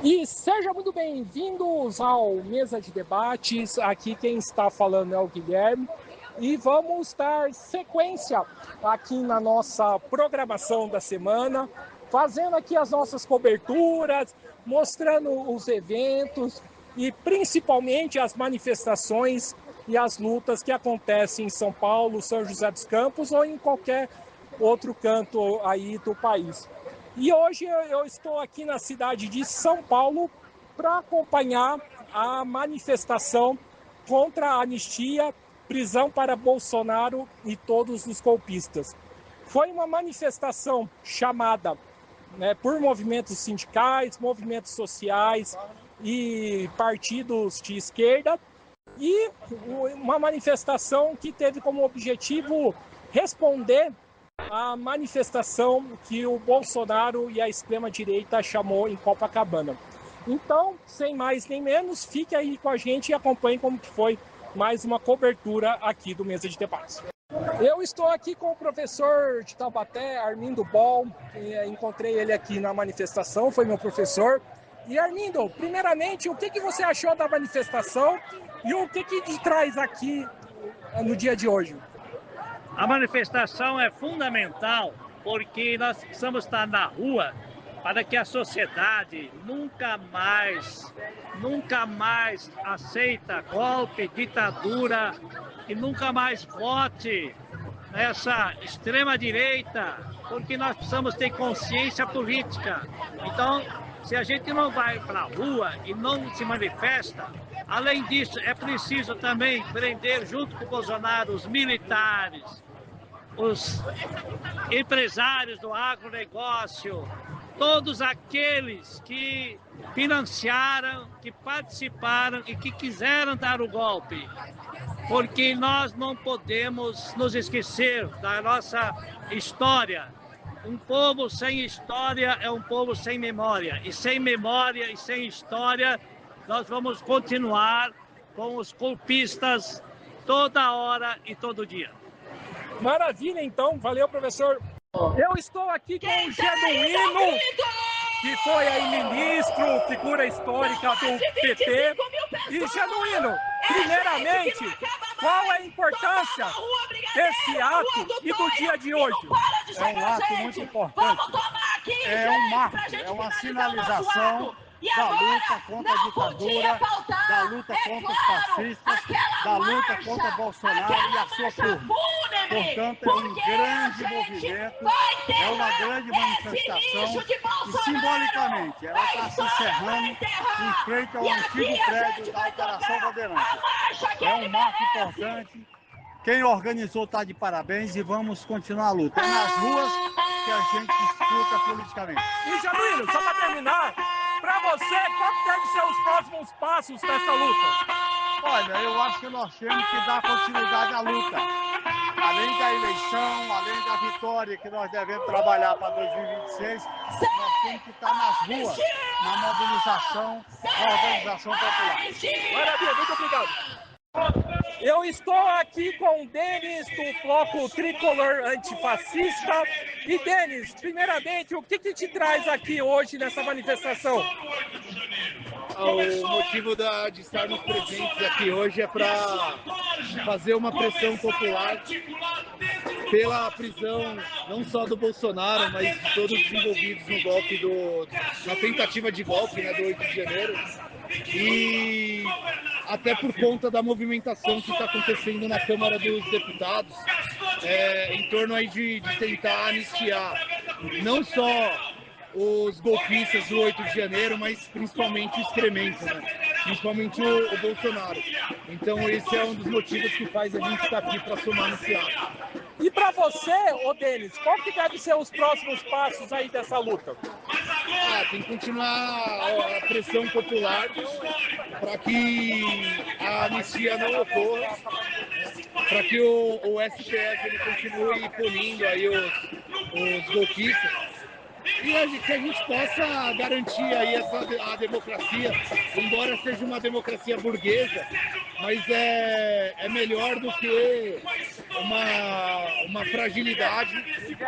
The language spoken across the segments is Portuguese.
E sejam muito bem-vindos ao Mesa de Debates. Aqui quem está falando é o Guilherme. E vamos dar sequência aqui na nossa programação da semana, fazendo aqui as nossas coberturas, mostrando os eventos e principalmente as manifestações e as lutas que acontecem em São Paulo, São José dos Campos ou em qualquer outro canto aí do país. E hoje eu estou aqui na cidade de São Paulo para acompanhar a manifestação contra a anistia, prisão para Bolsonaro e todos os golpistas. Foi uma manifestação chamada por movimentos sindicais, movimentos sociais e partidos de esquerda, e uma manifestação que teve como objetivo responder à manifestação que o Bolsonaro e a extrema-direita chamou em Copacabana. Então, sem mais nem menos, fique aí com a gente e acompanhe como que foi mais uma cobertura aqui do Mesa de Debates. Eu estou aqui com o professor de Taubaté, Armindo Bol, encontrei ele aqui na manifestação, foi meu professor. E Armindo, primeiramente, o que você achou da manifestação e o que te traz aqui no dia de hoje? A manifestação é fundamental porque nós precisamos estar na rua para que a sociedade nunca mais aceita golpe, ditadura e nunca mais vote nessa extrema-direita, porque nós precisamos ter consciência política. Então, se a gente não vai para a rua e não se manifesta, além disso, é preciso também prender, junto com o Bolsonaro, os militares, os empresários do agronegócio, todos aqueles que financiaram, que participaram e que quiseram dar o golpe. Porque nós não podemos nos esquecer da nossa história. Um povo sem história é um povo sem memória. E sem memória e sem história, nós vamos continuar com os golpistas toda hora e todo dia. Maravilha, então. Valeu, professor. Eu estou aqui com o Genuíno, que foi aí ministro, figura histórica do PT. E Genuíno, primeiramente, qual é a importância desse ato e do dia de hoje? É um ato muito importante, é um marco, é uma sinalização da luta contra a ditadura, da luta contra os fascistas, da luta contra Bolsonaro e a sua turma. Portanto, é um grande movimento, é uma grande manifestação e, simbolicamente, ela está se encerrando em frente ao antigo prédio da Operação Bandeirante. É um marco importante. Quem organizou está de parabéns e vamos continuar a luta. É nas ruas que a gente disputa politicamente. E, Genuíno, só para terminar, para você, qual devem ser os próximos passos dessa luta? Olha, eu acho que nós temos que dar continuidade à luta. Além da eleição, além da vitória que nós devemos trabalhar para 2026, nós temos que estar nas ruas, na mobilização, na organização popular. Maravilha, muito obrigado. Eu estou aqui com o Denis, do Bloco Tricolor Antifascista. E, Denis, primeiramente, o que te traz aqui hoje nessa manifestação? O motivo de estarmos presentes aqui hoje é para fazer uma pressão popular pela prisão não só do Bolsonaro, mas de todos os envolvidos no golpe na tentativa de golpe, do 8 de janeiro. E até por conta da movimentação que está acontecendo na Câmara dos Deputados, em torno aí de tentar anistiar não só os golpistas do 8 de janeiro, mas principalmente o excremento, principalmente o Bolsonaro. Então esse é um dos motivos que faz a gente estar aqui para somar nesse ato. E para você, Denis, qual que deve ser os próximos passos aí dessa luta? Tem que continuar a pressão popular para que a anistia não ocorra, para que o STF ele continue punindo aí os golpistas e que a gente possa garantir aí a democracia, embora seja uma democracia burguesa, mas é melhor do que uma fragilidade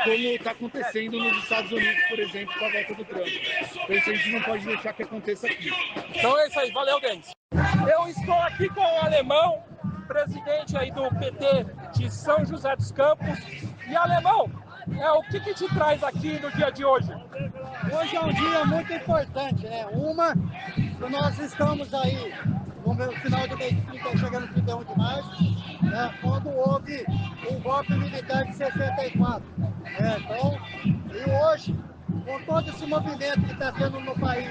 como está acontecendo nos Estados Unidos, por exemplo, com a volta do Trump. Então isso a gente não pode deixar que aconteça aqui. Então é isso aí, valeu, Denis. Eu estou aqui com o Alemão, presidente aí do PT de São José dos Campos. E Alemão, o que te traz aqui no dia de hoje? Hoje é um dia muito importante, né? Que nós estamos aí no final do mês de 30, chegando no 31 de março, né? Quando houve o golpe militar de 64. Então, e hoje, com todo esse movimento que está tendo no país,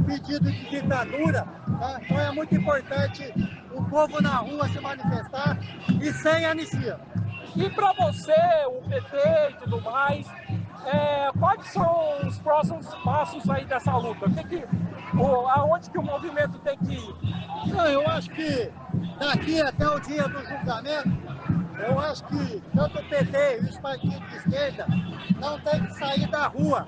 pedido de ditadura, tá? Então é muito importante o povo na rua se manifestar e sem anistia. E para você, o PT e tudo mais, quais são os próximos passos aí dessa luta? Aonde que o movimento tem que ir? Não, eu acho que daqui até o dia do julgamento, eu acho que tanto o PT e os partidos de esquerda não tem que sair da rua.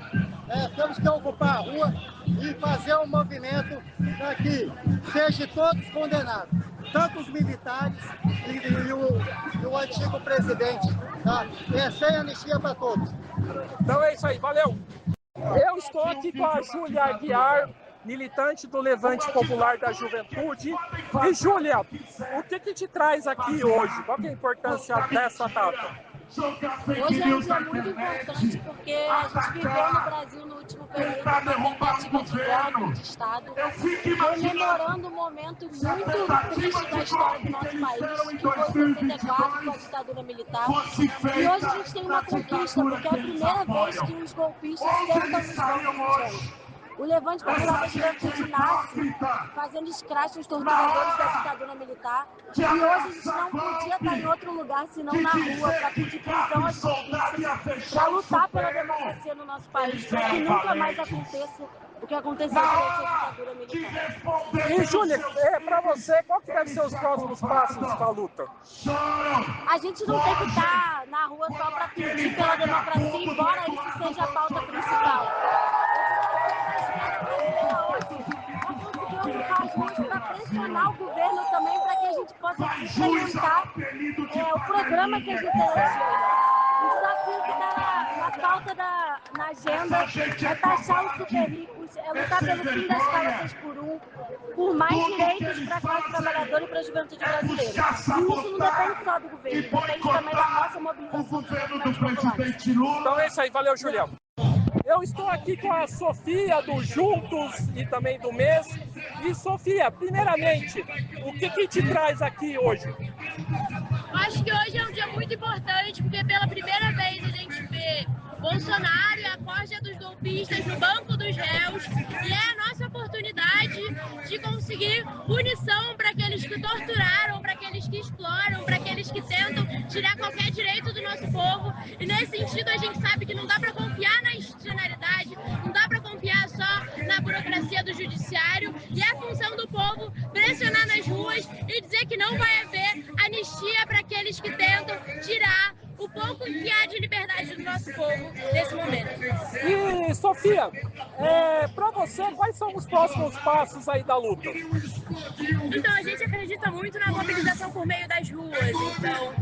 Temos que ocupar a rua e fazer um movimento para que sejam todos condenados, tanto os militares e o antigo presidente, tá? Sem anistia para todos. Então é isso aí, valeu! Eu estou aqui com a Júlia Aguiar, militante do Levante Popular da Juventude. E Júlia, o que te traz aqui hoje? Qual que é a importância dessa data? Hoje é um dia muito importante porque a gente viveu no Brasil no último período uma tentativa de golpe de Estado, comemorando um momento muito triste da história do nosso país, que foi 64 com a ditadura militar. E hoje a gente tem uma conquista, porque é a primeira vez que os golpistas sentam nos bancos dos réus. O Levante Popular da Juventude nasce fazendo escracho aos torturadores da ditadura militar. E hoje a gente não podia estar em outro lugar senão na rua para pedir prisão aos golpistas, para lutar pela democracia no nosso país, para que nunca mais aconteça o que aconteceu durante a ditadura militar. E Júlia, para você, qual que deve ser os próximos passos da luta? A gente não tem que estar na rua só para pedir pela democracia, embora isso seja a pauta principal. Para pressionar o governo também, para que a gente possa implementar o programa que a gente elegeu. O desafio que está na pauta na agenda é taxar os super ricos, é lutar pelo fim da escala 6x1, por mais direitos para a classe trabalhadora e para a juventude brasileira. E isso não depende só do governo, depende também da nossa mobilização dos movimentos populares. Então é isso aí, valeu, Julião. Eu estou aqui com a Sofia do Juntos e também do MES. E Sofia, primeiramente, o que te traz aqui hoje? Acho que hoje é um dia muito importante, porque pela primeira vez a gente vê Bolsonaro e a corja dos golpistas no banco dos réus, e é a nossa oportunidade de conseguir punição para aqueles que torturaram, para aqueles que exploram, para aqueles que tentam tirar qualquer direito do nosso povo. E nesse sentido a gente sabe que não dá para confiar na institucionalidade, não dá para confiar só na burocracia do judiciário, e é a função do povo pressionar nas ruas e dizer que não vai haver anistia para aqueles que tentam tirar o pouco que há de liberdade do nosso povo nesse momento. E, Sofia, para você, quais são os próximos passos aí da luta? Então, a gente acredita muito na mobilização por meio das ruas. Então,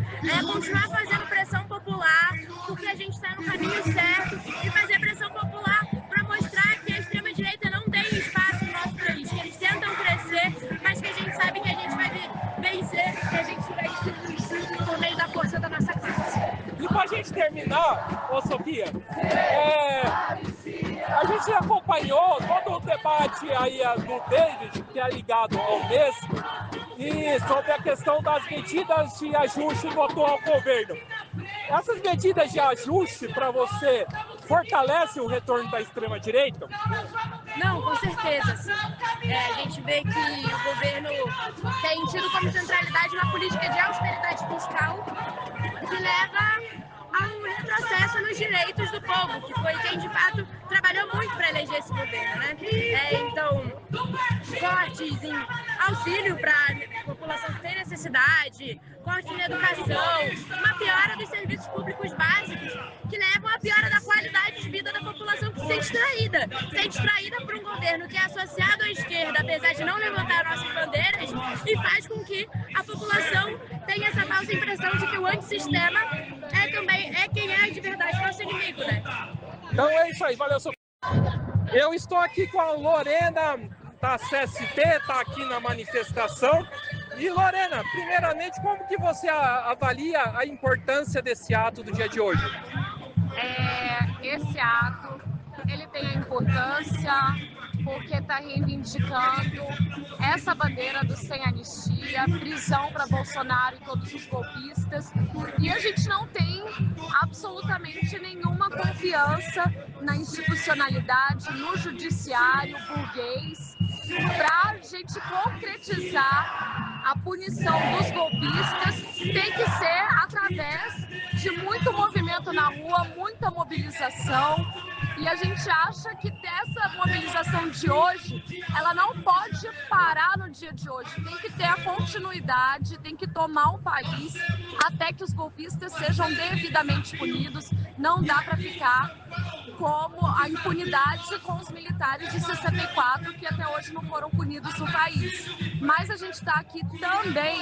continuar fazendo pressão popular, porque a gente está no caminho certo, e fazer pressão popular para mostrar que a extrema-direita não tem espaço no nosso país, que eles tentam crescer, mas que a gente sabe que a gente vai vencer, que a gente vai vencer por meio da força da nossa classe. E para a gente terminar, Sofia, a gente acompanhou todo o debate aí do David, que é ligado ao MES, e sobre a questão das medidas de ajuste do atual governo. Essas medidas de ajuste, para você, fortalecem o retorno da extrema-direita? Não, com certeza. Sim. A gente vê que o governo tem tido como centralidade uma política de austeridade fiscal que leva a um retrocesso nos direitos do povo, que foi quem de fato trabalhou muito para eleger esse governo, né? Então, cortes em auxílio para a população que tem necessidade, cortes na educação, uma piora dos serviços públicos básicos, que levam à piora da qualidade de vida da população. população que se sente traída por um governo que é associado à esquerda, apesar de não levantar nossas bandeiras, e faz com que a população tenha essa falsa impressão de que o antissistema é quem é de verdade nosso inimigo, né? Então é isso aí, valeu. Eu estou aqui com a Lorena da CSP, está aqui na manifestação. E Lorena, primeiramente, como que você avalia a importância desse ato do dia de hoje? Esse ato, ele tem a importância porque está reivindicando essa bandeira do sem anistia, prisão para Bolsonaro e todos os golpistas. E a gente não tem absolutamente nenhuma confiança na institucionalidade, no judiciário burguês, para a gente concretizar a punição dos golpistas. Tem que ser através de muito movimento na rua, muita mobilização. E a gente acha que essa mobilização de hoje, ela não pode parar no dia de hoje. Tem que ter a continuidade, tem que tomar o país até que os golpistas sejam devidamente punidos. Não dá para ficar como a impunidade com os militares de 64, que até hoje não foram punidos no país. Mas a gente está aqui também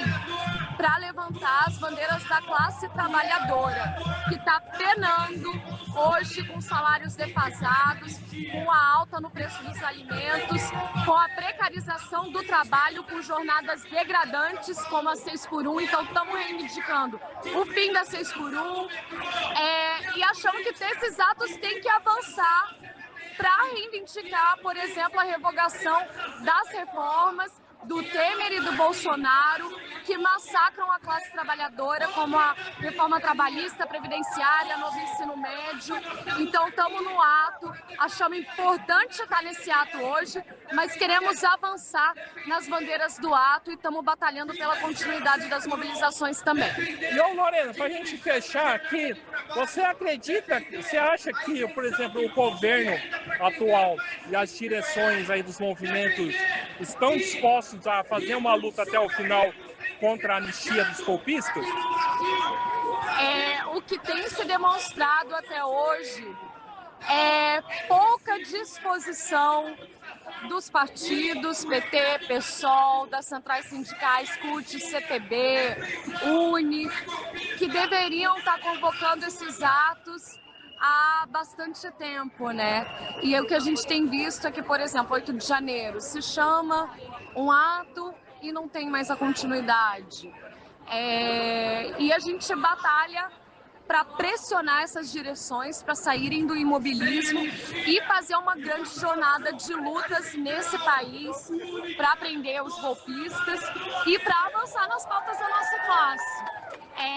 para levantar as bandeiras da classe trabalhadora, que está penando hoje com salários defasados, com a alta no preço dos alimentos, com a precarização do trabalho, com jornadas degradantes como a 6x1. Então estamos reivindicando o fim da 6x1 e achamos que esses atos têm que avançar para reivindicar, por exemplo, a revogação das reformas do Temer e do Bolsonaro, que massacram a classe trabalhadora, como a reforma trabalhista, previdenciária, novo ensino médio. Então, estamos no ato, achamos importante estar nesse ato hoje, mas queremos avançar nas bandeiras do ato e estamos batalhando pela continuidade das mobilizações também. E, Lorena, para a gente fechar aqui, você acha que, por exemplo, o governo atual e as direções aí dos movimentos estão dispostos a fazer uma luta até o final contra a anistia dos golpistas? O que tem se demonstrado até hoje é pouca disposição dos partidos, PT, PSOL, das centrais sindicais, CUT, CTB, UNE, que deveriam estar convocando esses atos há bastante tempo, né? E o que a gente tem visto é que, por exemplo, 8 de janeiro se chama um ato e não tem mais a continuidade. E a gente batalha para pressionar essas direções para saírem do imobilismo e fazer uma grande jornada de lutas nesse país para prender os golpistas e para avançar nas pautas da nossa classe.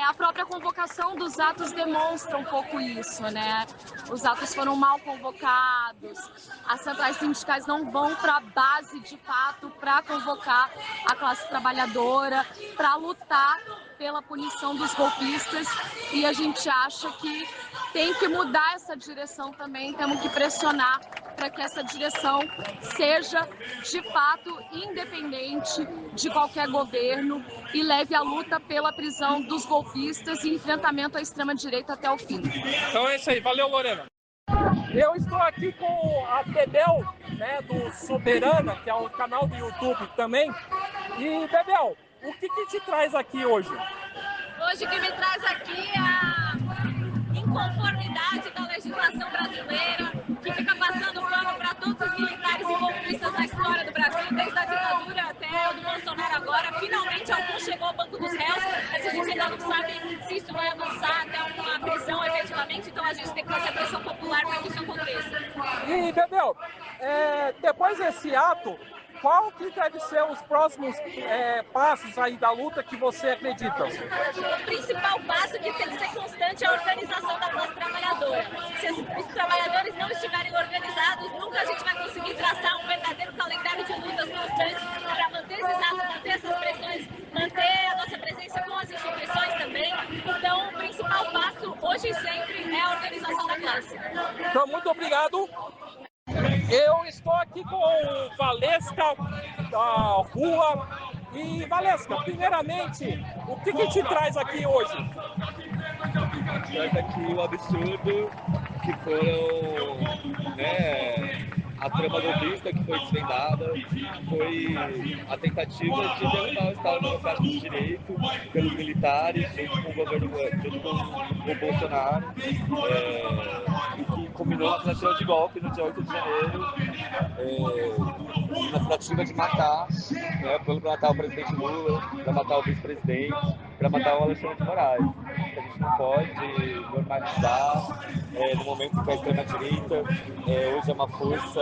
A própria convocação dos atos demonstra um pouco isso, né? Os atos foram mal convocados, as centrais sindicais não vão para a base, de fato, para convocar a classe trabalhadora, para lutar pela punição dos golpistas, e a gente acha que tem que mudar essa direção também, temos que pressionar para que essa direção seja, de fato, independente de qualquer governo e leve a luta pela prisão dos golpistas e enfrentamento à extrema-direita até o fim. Então é isso aí, valeu, Lorena. Eu estou aqui com a Bebel, né, do Soberana, que é um canal do YouTube também. E, Bebel, o que te traz aqui hoje? Hoje o que me traz aqui é a inconformidade da legislação brasileira, que fica passando pano para todos os militares e golpistas na história do Brasil, desde a ditadura até o do Bolsonaro agora. Finalmente algum chegou ao banco dos réus, mas a gente ainda não sabe se isso vai avançar até uma prisão efetivamente, então a gente tem que fazer pressão popular para que isso aconteça. E, Bebel, depois desse ato, qual que deve ser os próximos passos aí da luta que você acredita? O principal passo que tem que ser constante é a organização da classe trabalhadora. Se os trabalhadores não estiverem organizados, nunca a gente vai conseguir traçar um verdadeiro calendário de lutas constantes para manter esses atos, manter essas pressões, manter a nossa presença com as instituições também. Então, o principal passo, hoje e sempre, é a organização da classe. Então, muito obrigado. Eu estou aqui com o Valesca da Rua. E, Valesca, primeiramente, o que te traz aqui hoje? Traz aqui o absurdo que foram né, a trama golpista que foi desvendada, foi a tentativa de derrubar o Estado Democrático de Direito pelos militares, junto com o governo, junto com o Bolsonaro, e que combinou uma tentativa de golpe no dia 8 de janeiro, na tentativa de matar, né, para matar o presidente Lula, para matar o vice-presidente, para matar o Alexandre de Moraes. A gente não pode normalizar no momento que a extrema-direita hoje é uma força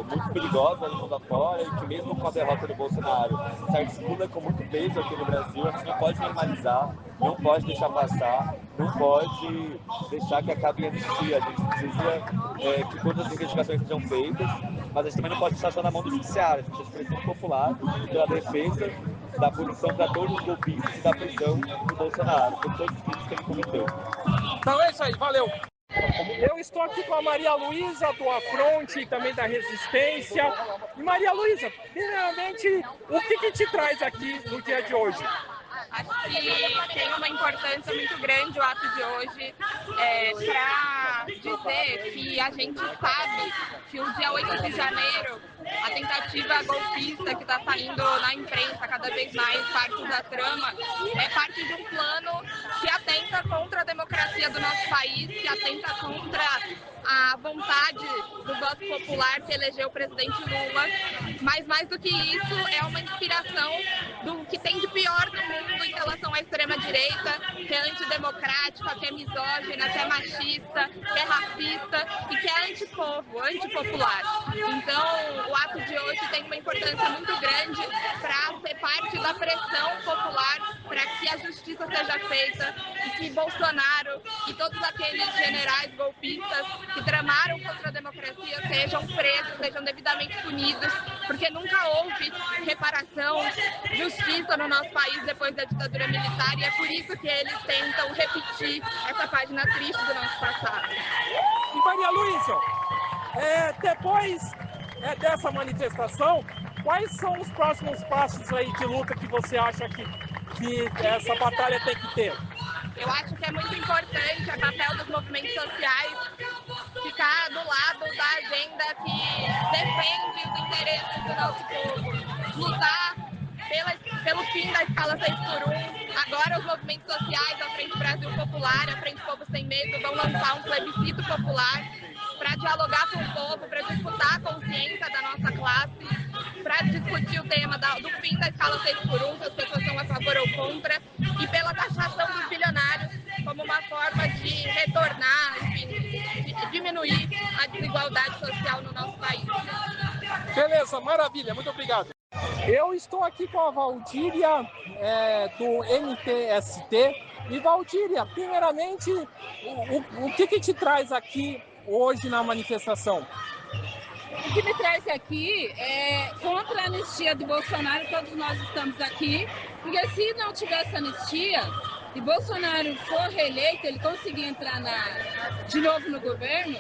muito perigosa no mundo afora e que mesmo com a derrota do Bolsonaro se articula com muito peso aqui no Brasil. A gente não pode normalizar, não pode deixar passar, não pode deixar que acabe a anistia. A gente precisa que todas as investigações sejam feitas, mas a gente também não pode deixar só na mão do judiciário. A gente precisa de pressão popular pela defesa da punição para todos os golpistas e da prisão do Bolsonaro, por todos os crimes que ele cometeu. Então é isso aí, valeu! Eu estou aqui com a Maria Luísa do Afronte e também da Resistência. E Maria Luísa, primeiramente, o que te traz aqui no dia de hoje? Acho que tem uma importância muito grande o ato de hoje para dizer que a gente sabe que o dia 8 de janeiro, a tentativa golpista que está saindo na imprensa cada vez mais, parte da trama, é parte de um plano que atenta contra a democracia do nosso país, que atenta contra a vontade do voto popular que elegeu o presidente Lula, mas mais do que isso, é uma inspiração do que tem de pior no mundo em relação à extrema-direita, que é antidemocrática, que é misógina, que é machista, que é racista e que é antipovo, antipopular. Então, o ato de hoje tem uma importância muito grande para ser parte da pressão popular para que a justiça seja feita e que Bolsonaro e todos aqueles generais golpistas que tramaram contra a democracia sejam presos, sejam devidamente punidos, porque nunca houve reparação, justiça no nosso país depois da ditadura militar, e é por isso que eles tentam repetir essa página triste do nosso passado. E Maria Luísa, depois dessa manifestação, quais são os próximos passos aí de luta que você acha que essa batalha tem que ter? Eu acho que é muito importante, é papel dos movimentos sociais, ficar do lado da agenda que defende os interesses do nosso povo, lutar pelo fim da escala 6x1. Agora os movimentos sociais, a Frente Brasil Popular, a Frente Povo Sem Medo, vão lançar um plebiscito popular para dialogar com o povo, para disputar a consciência da nossa classe, para discutir o tema do fim da escala 6x1, se as pessoas são a favor ou contra, e pela taxação dos bilionários como uma forma de retornar, enfim, de diminuir a desigualdade social no nosso país. Beleza, maravilha, muito obrigado. Eu estou aqui com a Valdíria do MTST. E Valdíria, primeiramente, o que te traz aqui hoje na manifestação? O que me traz aqui é contra a anistia do Bolsonaro, todos nós estamos aqui, porque se não tivesse anistia e Bolsonaro for reeleito, ele conseguir entrar de novo no governo,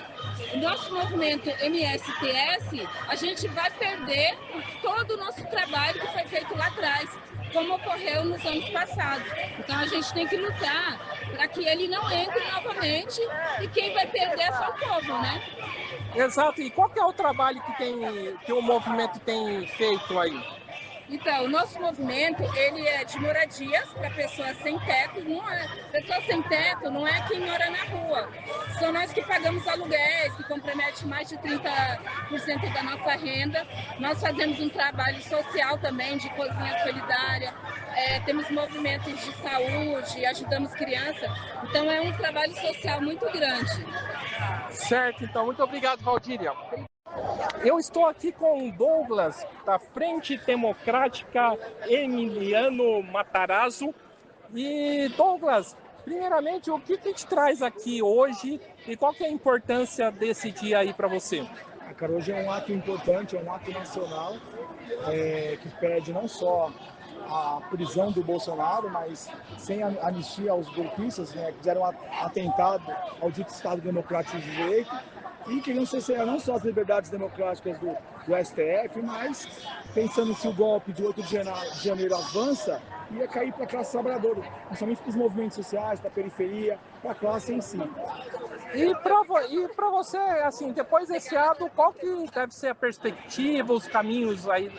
o nosso movimento MSTS, a gente vai perder todo o nosso trabalho que foi feito lá atrás, como ocorreu nos anos passados. Então a gente tem que lutar para que ele não entre novamente e quem vai perder é só o povo, né? Exato. E qual que é o trabalho que o movimento tem feito aí? Então, o nosso movimento, ele é de moradias para pessoas sem teto. Pessoas sem teto não é quem mora na rua. São nós que pagamos aluguéis, que compromete mais de 30% da nossa renda. Nós fazemos um trabalho social também, de cozinha solidária. Temos movimentos de saúde, ajudamos crianças. Então, é um trabalho social muito grande. Certo, então. Muito obrigado, Valdíria. Eu estou aqui com o Douglas, da Frente Democrática Emiliano Matarazzo. E Douglas, primeiramente, o que te traz aqui hoje e qual que é a importância desse dia aí para você? Cara, hoje é um ato importante, é um ato nacional que pede não só a prisão do Bolsonaro, mas sem anistia aos golpistas, né, que fizeram atentado ao dito Estado Democrático de Direito, e queriam cercear não só as liberdades democráticas do STF, mas pensando se o golpe de 8 de janeiro avança, ia cair para a classe trabalhadora, principalmente para os movimentos sociais, para a periferia, para a classe em si. E para você, assim, depois desse ato, qual que deve ser a perspectiva, os caminhos aí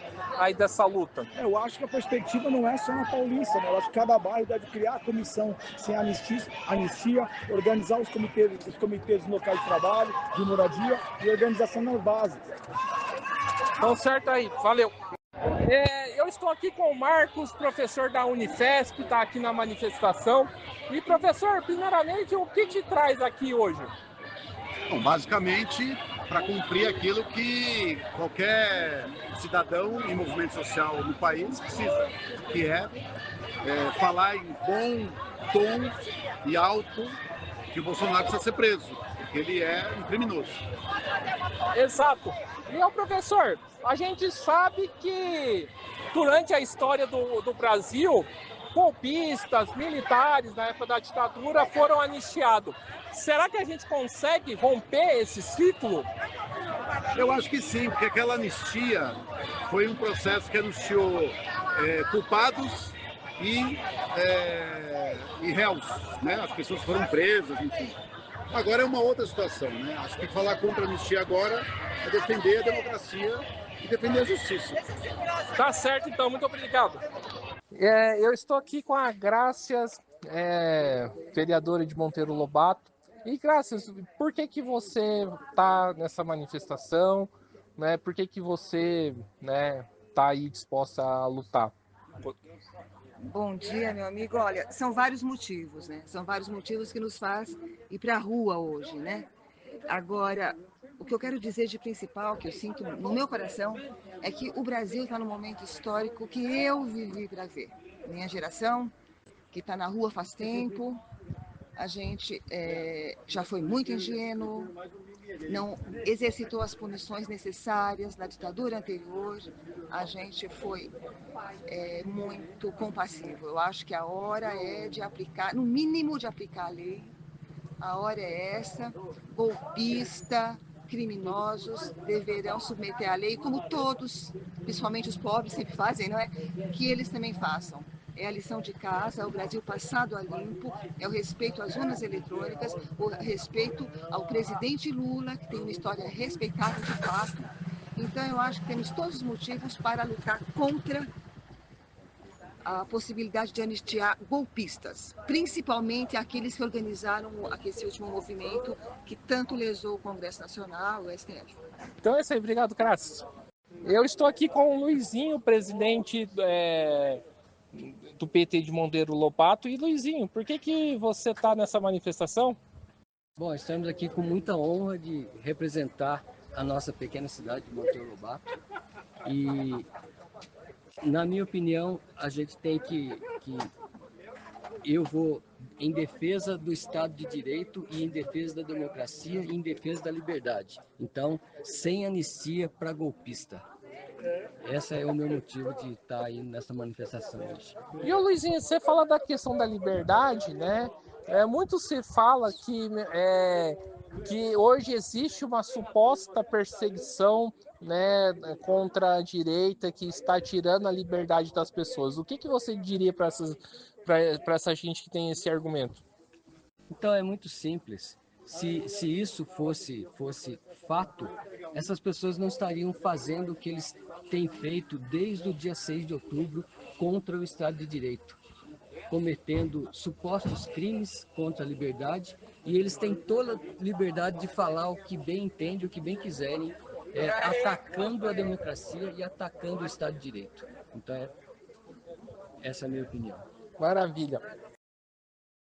dessa luta? Eu acho que a perspectiva não é só na Paulista, né? Eu acho que cada bairro deve criar a comissão sem anistia, organizar os comitês locais de trabalho, de moradia e organização nas bases. Então, certo aí, valeu. Eu estou aqui com o Marcos, professor da Unifesp, está aqui na manifestação. E, professor, primeiramente, o que te traz aqui hoje? Bom, basicamente, para cumprir aquilo que qualquer cidadão em movimento social no país precisa, que é falar em bom tom e alto que o Bolsonaro precisa ser preso, porque ele é um criminoso. Exato. E, professor, a gente sabe que durante a história do Brasil, golpistas, militares, na época da ditadura, foram anistiados. Será que a gente consegue romper esse ciclo? Eu acho que sim, porque aquela anistia foi um processo que anunciou culpados e réus, né? As pessoas foram presas, enfim. Agora é uma outra situação, né? Acho que falar contra a anistia agora é defender a democracia e defender a justiça. Tá certo, então. Muito obrigado. Eu estou aqui com a Grácias, vereadora de Monteiro Lobato. E, Grácias, por que você está nessa manifestação? Né? Por que você está aí disposta a lutar? Bom dia, meu amigo. Olha, são vários motivos, né? São vários motivos que nos faz ir para a rua hoje, né? Agora, o que eu quero dizer de principal, que eu sinto no meu coração, é que o Brasil está num momento histórico que eu vivi para ver. Minha geração, que está na rua faz tempo, a gente já foi muito ingênuo, não exercitou as punições necessárias na ditadura anterior, a gente foi muito compassivo. Eu acho que a hora é de aplicar, no mínimo de aplicar a lei, a hora é essa, golpista, criminosos deverão submeter à lei, como todos, principalmente os pobres sempre fazem, não é? Que eles também façam. É a lição de casa, é o Brasil passado a limpo, é o respeito às urnas eletrônicas, o respeito ao presidente Lula, que tem uma história respeitável de fato. Então eu acho que temos todos os motivos para lutar contra a possibilidade de anistiar golpistas, principalmente aqueles que organizaram esse último movimento que tanto lesou o Congresso Nacional, o STF. Então é isso aí, obrigado, Graças. Eu estou aqui com o Luizinho, presidente do PT de Monteiro Lobato. E, Luizinho, por que você está nessa manifestação? Bom, estamos aqui com muita honra de representar a nossa pequena cidade de Monteiro Lobato. E, na minha opinião, a gente tem eu vou em defesa do Estado de Direito e em defesa da democracia e em defesa da liberdade. Então, sem anistia para golpista. Esse é o meu motivo de estar aí nessa manifestação hoje. E, Luizinho, você fala da questão da liberdade, né? Muito se fala que hoje existe uma suposta perseguição, né, contra a direita que está tirando a liberdade das pessoas. O que você diria para essa gente que tem esse argumento? Então é muito simples. Se isso fosse fato, essas pessoas não estariam fazendo o que eles têm feito desde o dia 6 de outubro contra o Estado de Direito, cometendo supostos crimes contra a liberdade, e eles têm toda a liberdade de falar o que bem entendem, o que bem quiserem, atacando a democracia e atacando o Estado de Direito. Então essa é a minha opinião. Maravilha.